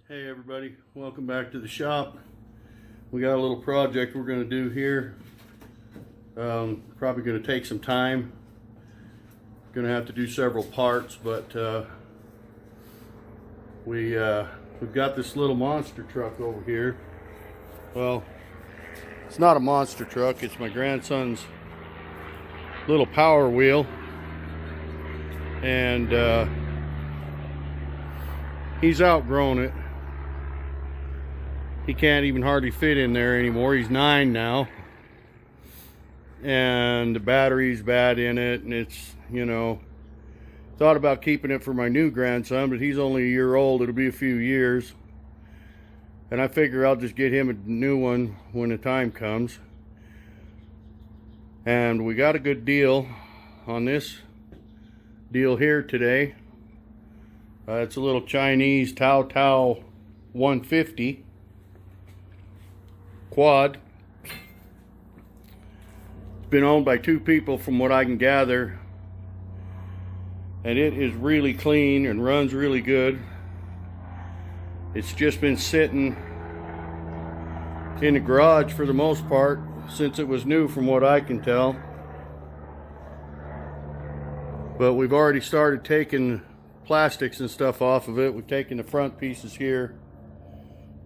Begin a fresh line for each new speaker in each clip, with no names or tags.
Hey everybody, welcome back to the shop. We got a little project we're going to do here. Probably going to take some time. Going to have to do several parts, but we've got this little monster truck over here. Well, it's not a monster truck, it's my grandson's little power wheel, and he's outgrown it. He can't even hardly fit in there anymore. He's 9 now, and the battery's bad in it, and it's, you know, thought about keeping it for my new grandson, but he's only a year old. It'll be a few years, and I figure I'll just get him a new one when the time comes. And we got a good deal on this deal here today. It's a little Chinese Tao 150 quad. It's been owned by 2 people from what I can gather, and it is really clean and runs really good. It's just been sitting in the garage for the most part since it was new, from what I can tell. But we've already started taking plastics and stuff off of it. We've taken the front pieces here,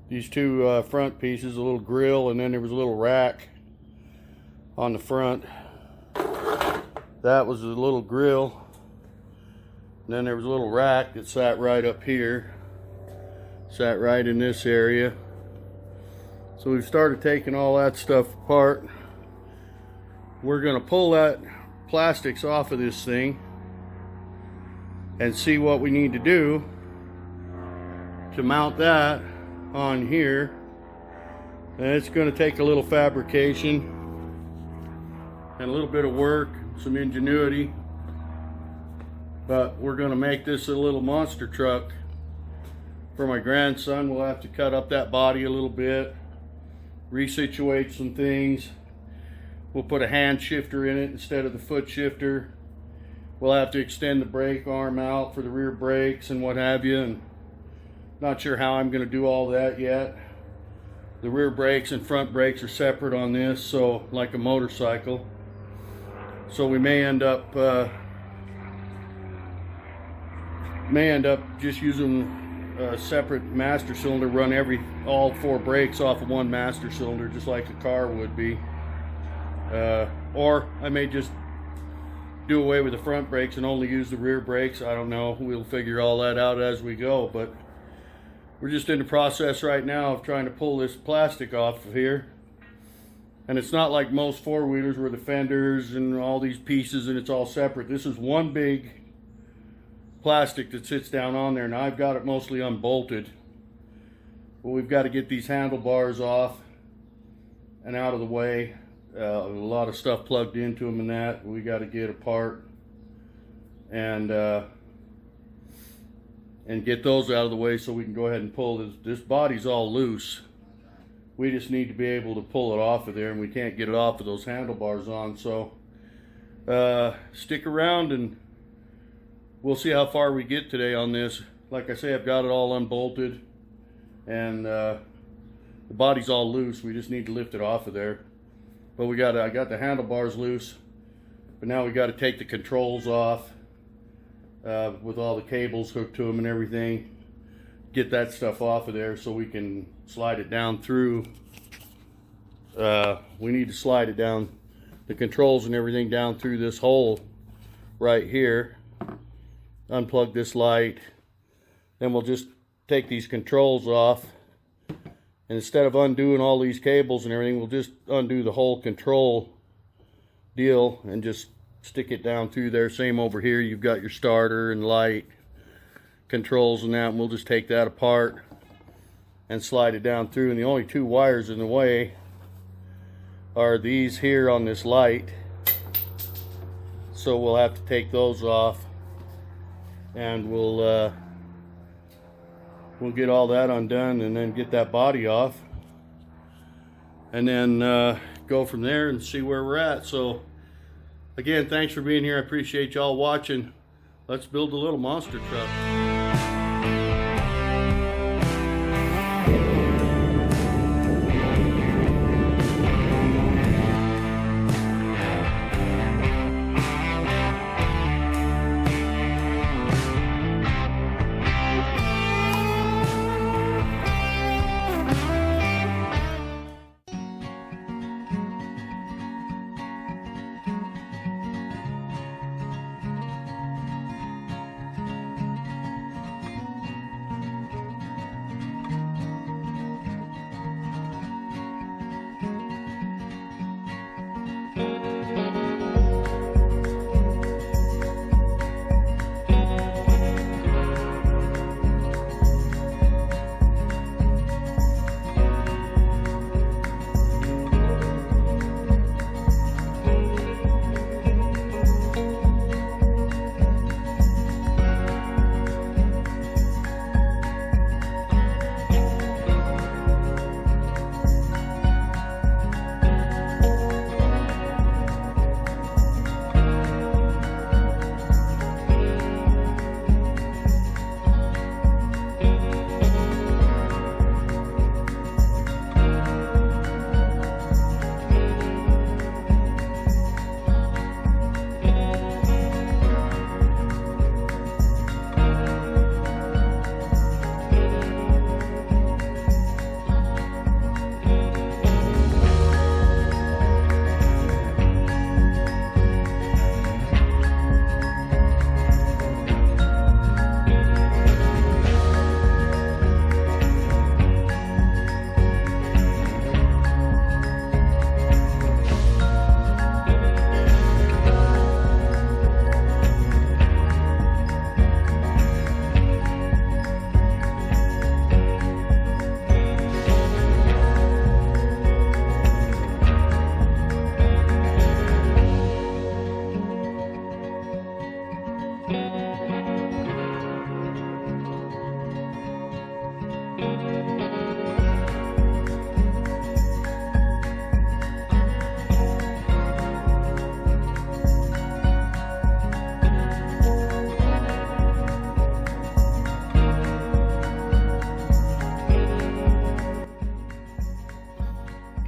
these 2 front pieces, a little grill, and then there was a little rack on the front. That was a little grill, and then there was a little rack that sat right up here, sat right in this area. So we've started taking all that stuff apart. We're going to pull that plastics off of this thing and see what we need to do to mount that on here. And it's going to take a little fabrication and a little bit of work, some ingenuity, but we're going to make this a little monster truck for my grandson. We'll have to cut up that body a little bit, resituate some things. We'll put a hand shifter in it instead of the foot shifter. We'll have to extend the brake arm out for the rear brakes and what have you, and not sure how I'm going to do all that yet. The rear brakes and front brakes are separate on this, so like a motorcycle. So we may end up just using a separate master cylinder, run all 4 brakes off of one master cylinder, just like a car would be. Or I may just do away with the front brakes and only use the rear brakes. I don't know. We'll figure all that out as we go, but we're just in the process right now of trying to pull this plastic off of here. And it's not like most 4-wheelers where the fenders and all these pieces and it's all separate. This is one big plastic that sits down on there, and I've got it mostly unbolted. But we've got to get these handlebars off and out of the way. A lot of stuff plugged into them, and that we got to get apart and get those out of the way so we can go ahead and pull this. This body's all loose. We just need to be able to pull it off of there, and we can't get it off with those handlebars on. So stick around and we'll see how far we get today on this. Like I say, I've got it all unbolted, and the body's all loose. We just need to lift it off of there. But I got the handlebars loose, but now we got to take the controls off with all the cables hooked to them and everything. Get that stuff off of there so we can slide it down through. We need to slide it down, the controls and everything, down through this hole right here. Unplug this light. Then we'll just take these controls off. And instead of undoing all these cables and everything, we'll just undo the whole control deal and just stick it down through there. Same over here, you've got your starter and light controls and that, and we'll just take that apart and slide it down through. And the only 2 wires in the way are these here on this light, so we'll have to take those off, and we'll get all that undone and then get that body off, and then go from there and see where we're at. So again, thanks for being here. I appreciate y'all watching. Let's build a little monster truck.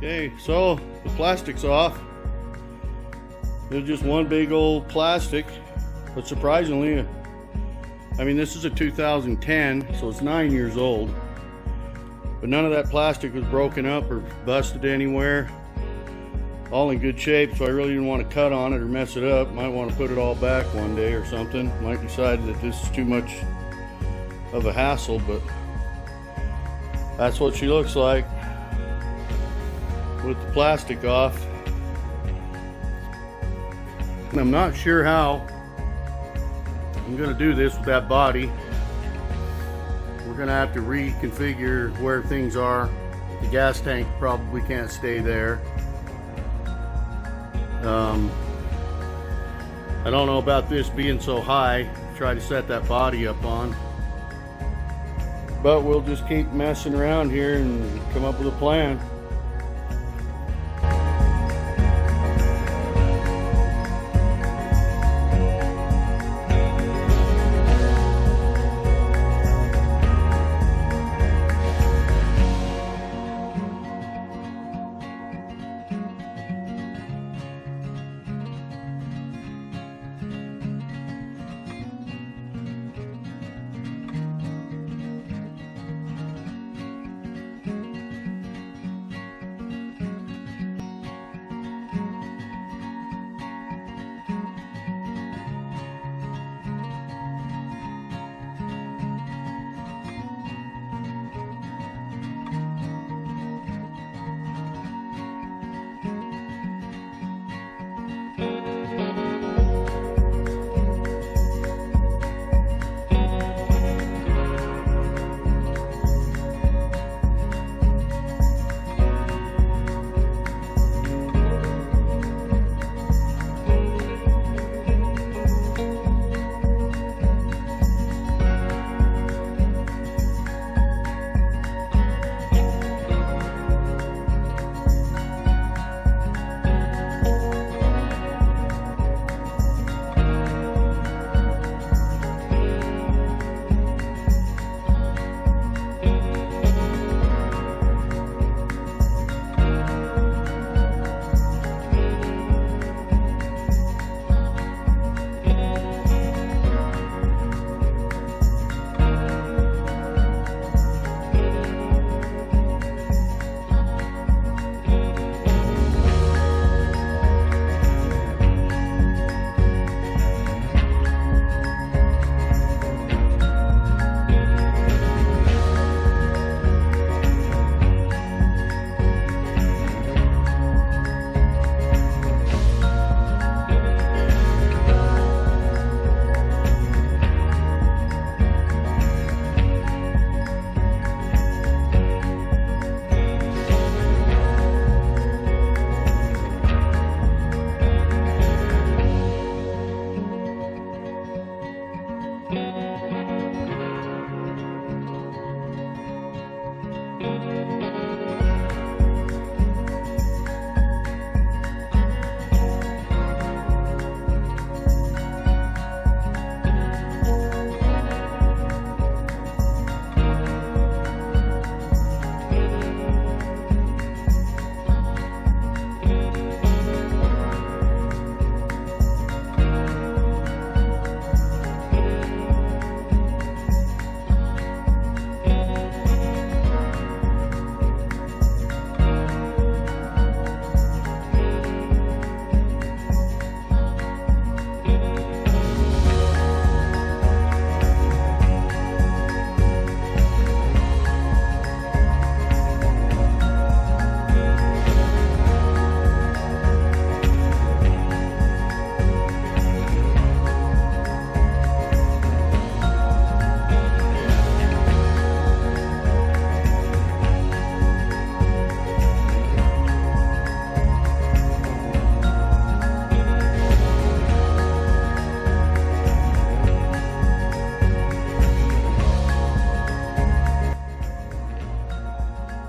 Okay, so the plastic's off. There's just one big old plastic, but surprisingly, I mean, this is a 2010, so it's 9 years old, but none of that plastic was broken up or busted anywhere. All in good shape, so I really didn't want to cut on it or mess it up. Might want to put it all back one day or something. Might decide that this is too much of a hassle, but that's what she looks like with the plastic off. And I'm not sure how I'm gonna do this with that body. We're gonna have to reconfigure where things are. The gas tank probably can't stay there. I don't know about this being so high to try to set that body up on, but we'll just keep messing around here and come up with a plan.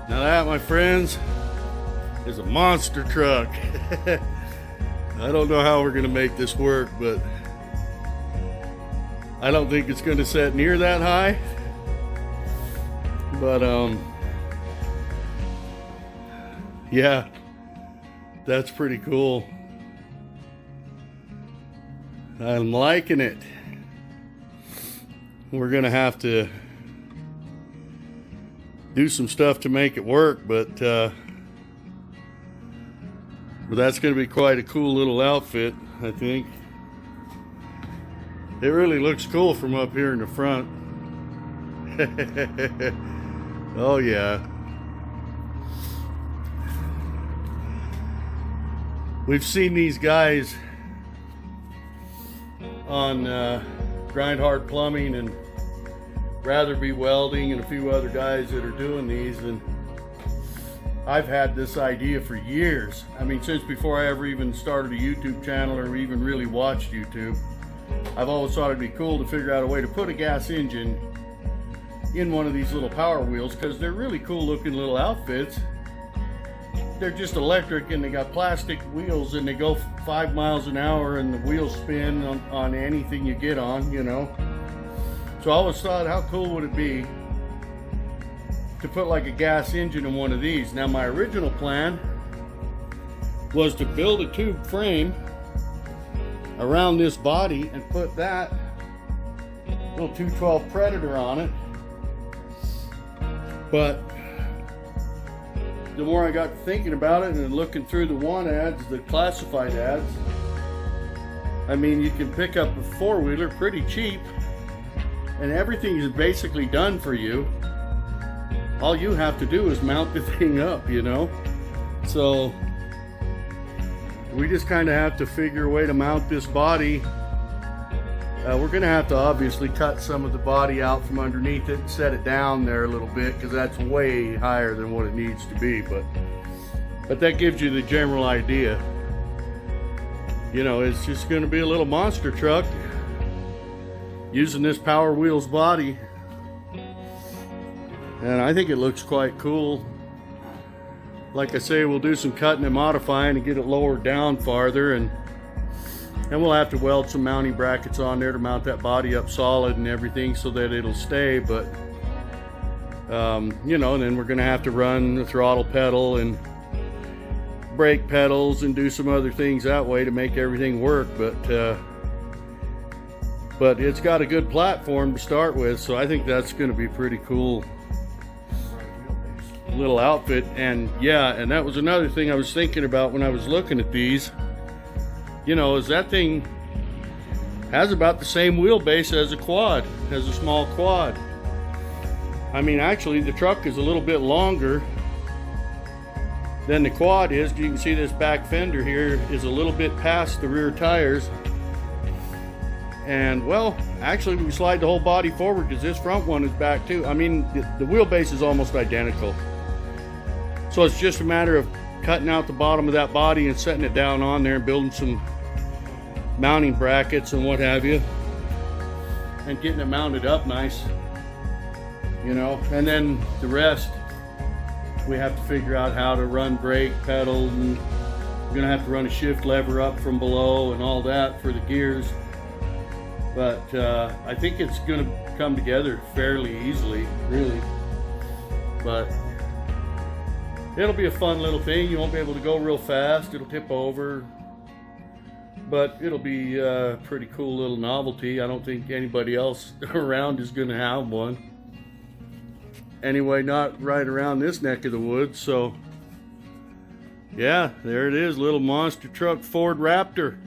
That, my friends, is a monster truck. I don't know how we're gonna make this work, but I don't think it's gonna set near that high. But Yeah, that's pretty cool. I'm liking it. We're gonna have to do some stuff to make it work, but that's gonna be quite a cool little outfit, I think. It really looks cool from up here in the front. Oh yeah. We've seen these guys on Grind Hard Plumbing and Rather Be Welding and a few other guys that are doing these, and I've had this idea for years. I mean, since before I ever even started a YouTube channel or even really watched YouTube. I've always thought it'd be cool to figure out a way to put a gas engine in one of these little Power Wheels, because they're really cool looking little outfits. They're just electric and they got plastic wheels and they go 5 miles an hour and the wheels spin on anything you get on, you know. So I always thought, how cool would it be to put like a gas engine in one of these? Now my original plan was to build a tube frame around this body and put that little 212 Predator on it. But the more I got thinking about it and looking through the want ads, the classified ads, I mean, you can pick up a four-wheeler pretty cheap and everything is basically done for you. All you have to do is mount the thing up, you know. So we just kind of have to figure a way to mount this body. We're gonna have to obviously cut some of the body out from underneath it and set it down there a little bit, because that's way higher than what it needs to be, but that gives you the general idea. You know, it's just gonna be a little monster truck using this Power Wheels body, and I think it looks quite cool. Like I say, we'll do some cutting and modifying and get it lowered down farther, and we'll have to weld some mounting brackets on there to mount that body up solid and everything so that it'll stay. But you know, and then we're gonna have to run the throttle pedal and brake pedals and do some other things that way to make everything work. But it's got a good platform to start with, so I think that's gonna be pretty cool little outfit. And yeah, and that was another thing I was thinking about when I was looking at these. You know, is that thing has about the same wheelbase as a quad, as a small quad. I mean, actually the truck is a little bit longer than the quad is. You can see this back fender here is a little bit past the rear tires. And well, actually we slide the whole body forward because this front one is back too. I mean, the wheelbase is almost identical. So it's just a matter of cutting out the bottom of that body and setting it down on there and building some mounting brackets and what have you, and getting it mounted up nice, you know. And then the rest we have to figure out how to run brake pedals, and we're gonna have to run a shift lever up from below and all that for the gears. But I think it's gonna come together fairly easily, really. But it'll be a fun little thing. You won't be able to go real fast, it'll tip over, but it'll be a pretty cool little novelty. I don't think anybody else around is gonna have one. Anyway, not right around this neck of the woods. So yeah, there it is, little monster truck Ford Raptor.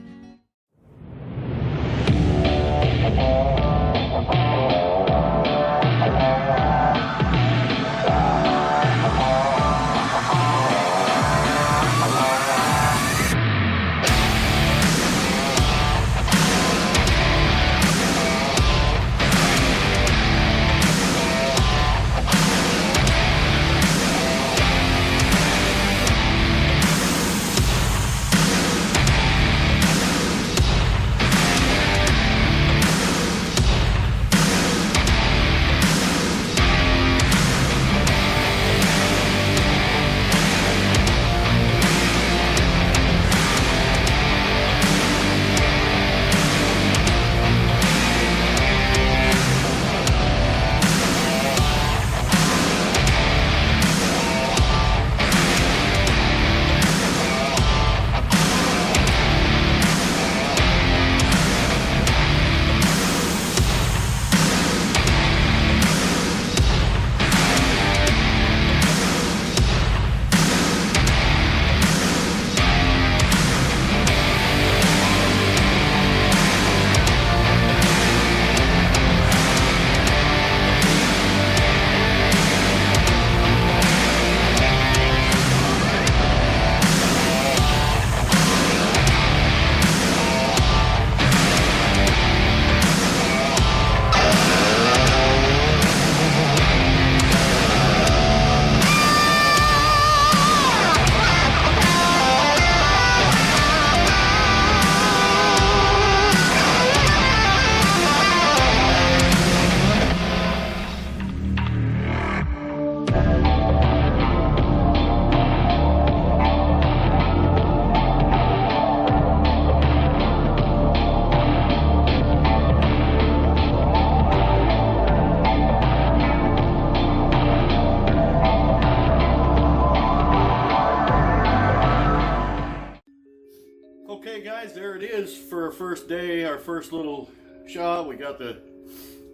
our first day, our first little shot. We got the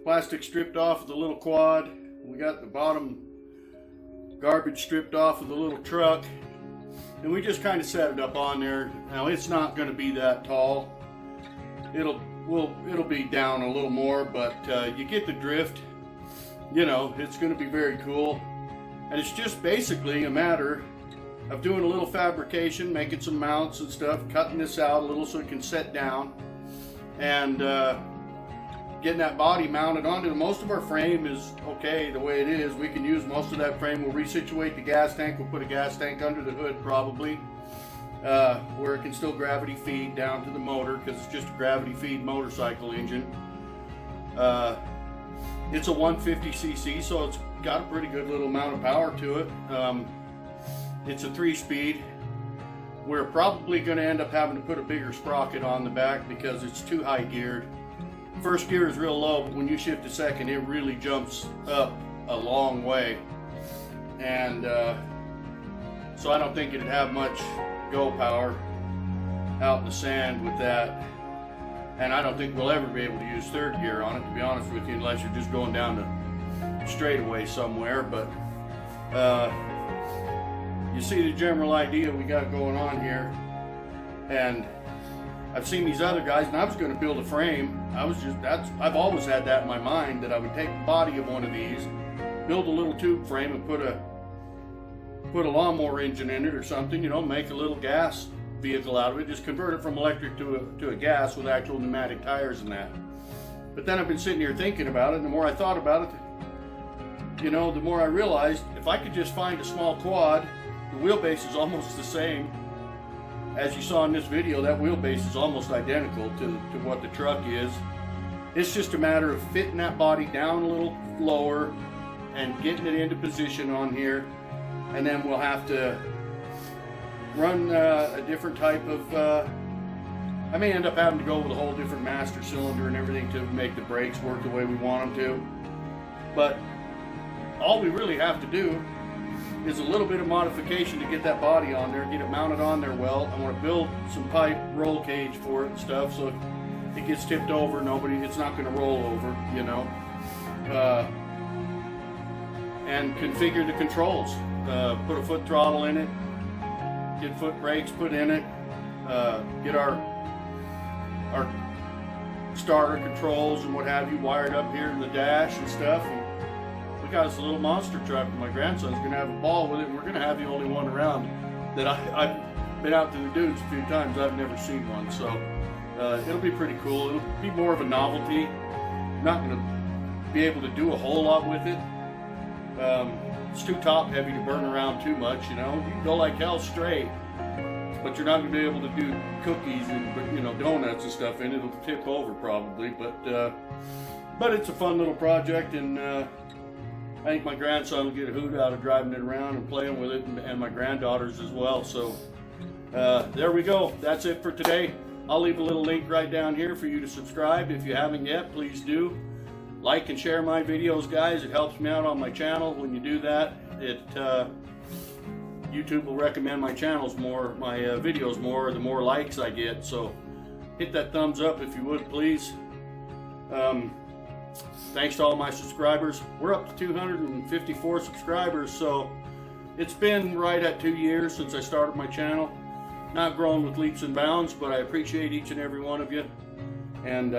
plastic stripped off of the little quad. We got the bottom garbage stripped off of the little truck. And we just kind of set it up on there. Now it's not going to be that tall. It'll be down a little more, but you get the drift. You know, it's going to be very cool. And it's just basically a matter of doing a little fabrication, making some mounts and stuff, cutting this out a little so it can set down, and getting that body mounted onto it. Most of our frame is okay the way it is. We can use most of that frame. We'll resituate the gas tank. We'll put a gas tank under the hood probably, where it can still gravity feed down to the motor, because it's just a gravity feed motorcycle engine. It's a 150cc, so it's got a pretty good little amount of power to it. It's a 3-speed. We're probably going to end up having to put a bigger sprocket on the back because it's too high geared. First gear is real low, but when you shift to second, it really jumps up a long way. And so I don't think it'd have much go power out in the sand with that. And I don't think we'll ever be able to use third gear on it, to be honest with you, unless you're just going down the straightaway somewhere. But you see the general idea we got going on here. And I've seen these other guys, and I was going to build a frame. I've always had that in my mind, that I would take the body of one of these, build a little tube frame, and put a lawnmower engine in it or something, you know, make a little gas vehicle out of it, just convert it from electric to a gas with actual pneumatic tires and that. But then I've been sitting here thinking about it, and the more I thought about it, you know, the more I realized if I could just find a small quad, the wheelbase is almost the same. As you saw in this video, that wheelbase is almost identical to what the truck is. It's just a matter of fitting that body down a little lower and getting it into position on here. And then we'll have to run a different type of, I may end up having to go with a whole different master cylinder and everything to make the brakes work the way we want them to. But all we really have to do is a little bit of modification to get that body on there, get it mounted on there well. I want to build some pipe roll cage for it and stuff, so if it gets tipped over, it's not going to roll over, you know. And configure the controls. Put a foot throttle in it, get foot brakes put in it, get our starter controls and what have you wired up here in the dash and stuff. And we got us a little monster truck, and my grandson's going to have a ball with it, and we're going to have the only one around that I've been out to the dunes a few times. I've never seen one, so it'll be pretty cool. It'll be more of a novelty. I'm not going to be able to do a whole lot with it. It's too top heavy to burn around too much, you know. You can go like hell straight, but you're not going to be able to do cookies and, you know, donuts and stuff in it. It'll tip over probably, but it's a fun little project, and I think my grandson will get a hoot out of driving it around and playing with it, and my granddaughters as well. So there we go. That's it for today. I'll leave a little link right down here for you to subscribe. If you haven't yet, please do. Like and share my videos, guys. It helps me out on my channel. When you do that, YouTube will recommend my channels more, my videos more, the more likes I get. So hit that thumbs up if you would, please. Thanks to all my subscribers. We're up to 254 subscribers, so it's been right at 2 years since I started my channel. Not growing with leaps and bounds, but I appreciate each and every one of you. And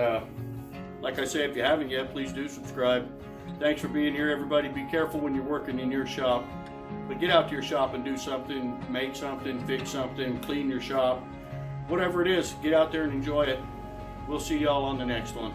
like I say, if you haven't yet, please do subscribe. Thanks for being here, everybody. Be careful when you're working in your shop. But get out to your shop and do something, make something, fix something, clean your shop. Whatever it is, get out there and enjoy it. We'll see y'all on the next one.